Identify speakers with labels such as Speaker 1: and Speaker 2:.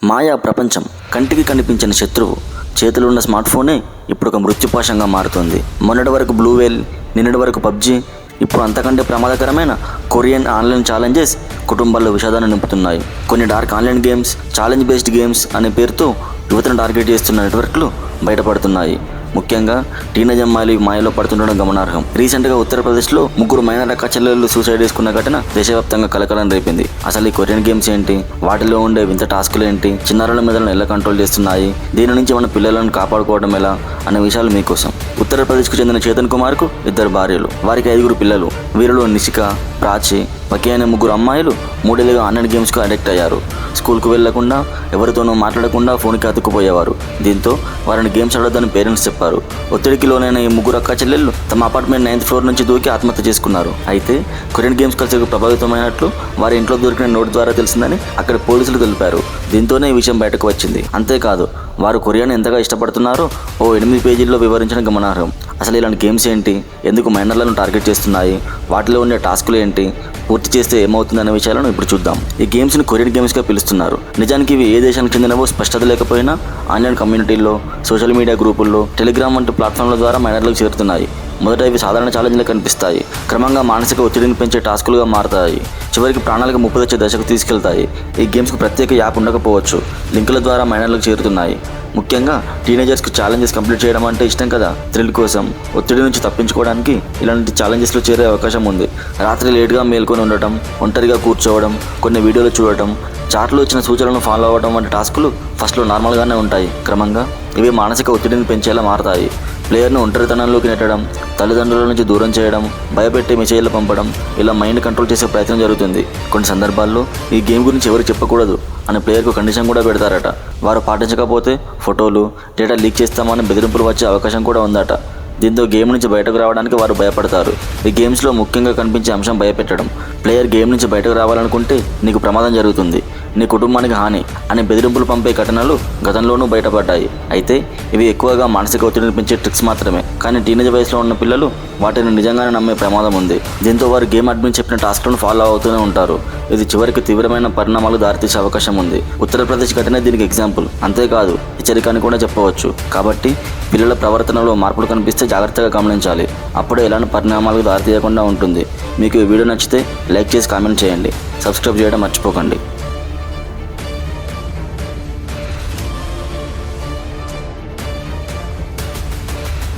Speaker 1: మాయా ప్రపంచం. కంటికి కనిపించిన శత్రువు. చేతిలో ఉన్న స్మార్ట్ ఫోనే ఇప్పుడు ఒక మృత్యుపాశంగా మారుతుంది. మొన్నటి వరకు బ్లూ వేల్, నిన్నటి వరకు పబ్జీ, ఇప్పుడు అంతకంటే ప్రమాదకరమైన కొరియన్ ఆన్లైన్ ఛాలెంజెస్ కుటుంబాల్లో విషాదాన్ని నింపుతున్నాయి. కొన్ని dark online games, challenge based games అనే పేరుతో యువతను టార్గెట్ చేస్తున్న నెట్వర్క్లు బయటపడుతున్నాయి. ముఖ్యంగా టీనేజ్ అమ్మాయిలు మాయలో పడుతుండడం గమనార్హం. రీసెంట్గా ఉత్తరప్రదేశ్లో 3 మైనర్ అక్క చెల్లెళ్ళు సూసైడ్ చేసుకున్న ఘటన దేశవ్యాప్తంగా కలకలం రేపింది. అసలు ఈ కొరియన్ గేమ్స్ ఏంటి, వాటిలో ఉండే వింత టాస్కులు ఏంటి, చిన్నారుల మీదలను ఎలా కంట్రోల్ చేస్తున్నాయి, దీని నుంచి మన పిల్లలను కాపాడుకోవడం ఎలా అనే విషయాలు మీకోసం. ఉత్తరప్రదేశ్కు చెందిన చేతన్ కుమార్కు 2 భార్యలు, వారికి 5 పిల్లలు. వీరిలో నిషిక, ప్రాచి, పకి అనే 3 అమ్మాయిలు 3 ఏళ్ళుగా ఆన్లైన్ గేమ్స్కు అడిక్ట్ అయ్యారు. స్కూల్కు వెళ్లకుండా, ఎవరితోనూ మాట్లాడకుండా ఫోన్కి అతుక్కుపోయేవారు. దీంతో వారిని గేమ్స్ ఆడొద్దని పేరెంట్స్ చెప్పారు. ఒత్తిడికి లోనైన ఈ 3 అక్క చెల్లెళ్ళు తమ అపార్ట్మెంట్ 9th ఫ్లోర్ నుంచి దూకి ఆత్మహత్య చేసుకున్నారు. అయితే కొరియన్ గేమ్స్ కల్చర్కు ప్రభావితమైనట్లు వారి ఇంట్లో దొరికిన నోట్ ద్వారా తెలిసిందని అక్కడ పోలీసులు తెలిపారు. దీంతోనే ఈ విషయం బయటకు వచ్చింది. అంతేకాదు, వారు కొరియాను ఎంతగా ఇష్టపడుతున్నారో 8 పేజీల్లో వివరించడం గమనార్హం. అసలు ఇలాంటి గేమ్స్ ఏంటి, ఎందుకు మైనర్లను టార్గెట్ చేస్తున్నాయి, వాటిలో ఉండే టాస్కులు ఏంటి, పూర్తి చేస్తే ఏమవుతుందనే విషయాలను ఇప్పుడు చూద్దాం. ఈ గేమ్స్ని కొరియన్ గేమ్స్గా పిలుస్తున్నారు. నిజానికి ఇవి ఏ దేశానికి చెందినవో స్పష్టత లేకపోయినా ఆన్లైన్ కమ్యూనిటీల్లో, సోషల్ మీడియా గ్రూపుల్లో, టెలిగ్రామ్ వంటి ప్లాట్ఫామ్ల ద్వారా మైనర్లకు చేరుతున్నాయి. మొదట ఇవి సాధారణ ఛాలెంజ్లు కనిపిస్తాయి. క్రమంగా మానసిక ఒత్తిడిని పెంచే టాస్కులుగా మారతాయి. చివరికి ప్రాణాలకు ముప్పు తెచ్చే దశకు తీసుకెళ్తాయి. ఈ గేమ్స్కు ప్రత్యేక యాప్ ఉండకపోవచ్చు. లింకుల ద్వారా మైనర్లకు చేరుతున్నాయి. ముఖ్యంగా టీనేజర్స్కి ఛాలెంజెస్ కంప్లీట్ చేయడం అంటే ఇష్టం కదా. థ్రిల్ కోసం, ఒత్తిడి నుంచి తప్పించుకోవడానికి ఇలాంటి ఛాలెంజెస్లో చేరే అవకాశం ఉంది. రాత్రి లేట్గా మేల్కొని ఉండటం, ఒంటరిగా కూర్చోవడం, కొన్ని వీడియోలు చూడటం, చాట్లో ఇచ్చిన సూచనలను ఫాలో అవ్వడం వంటి టాస్కులు ఫస్ట్లో నార్మల్గానే ఉంటాయి. క్రమంగా ఇవి మానసిక ఒత్తిడిని పెంచేలా మారతాయి. ప్లేయర్ను ఒంటరితనంలోకి నెట్టడం, తల్లిదండ్రుల నుంచి దూరం చేయడం, భయపెట్టే మెసేజ్లు పంపడం, ఇలా మైండ్ కంట్రోల్ చేసే ప్రయత్నం జరుగుతుంది. కొన్ని సందర్భాల్లో ఈ గేమ్ గురించి ఎవరికి చెప్పకూడదు అని ప్లేయర్కు కండిషన్ కూడా పెడతారట. వారు పాటించకపోతే ఫోటోలు, డేటా లీక్ చేస్తామని బెదిరింపులు వచ్చే అవకాశం కూడా ఉందట. దీంతో గేమ్ నుంచి బయటకు రావడానికి వారు భయపడతారు. ఈ గేమ్స్లో ముఖ్యంగా కనిపించే అంశం భయపెట్టడం. ప్లేయర్ గేమ్ నుంచి బయటకు రావాలనుకుంటే నీకు ప్రమాదం జరుగుతుంది, నీ కుటుంబానికి హాని అని బెదిరింపులు పంపే ఘటనలు గతంలోనూ బయటపడ్డాయి. అయితే ఇవి ఎక్కువగా మానసిక ఒత్తిడిని పెంచే ట్రిక్స్ మాత్రమే. కానీ టీనేజ్ వయసులో ఉన్న పిల్లలు వాటిని నిజంగానే నమ్మే ప్రమాదం ఉంది. దీంతో వారు గేమ్ అడ్మిన్ చెప్పిన టాస్క్లను ఫాలో అవుతూనే ఉంటారు. ఇది చివరికి తీవ్రమైన పరిణామాలు దారితీసే అవకాశం ఉంది. ఉత్తరప్రదేశ్ ఘటన దీనికి ఎగ్జాంపుల్. అంతేకాదు, హెచ్చరిక అని కూడా చెప్పవచ్చు. కాబట్టి పిల్లల ప్రవర్తనలో మార్పులు కనిపిస్తే జాగ్రత్తగా గమనించాలి. అప్పుడే ఎలాంటి పరిణామాలకు దారితీయకుండా ఉంటుంది. మీకు ఈ వీడియో నచ్చితే లైక్ చేసి కామెంట్ చేయండి. సబ్స్క్రైబ్ చేయడం మర్చిపోకండి.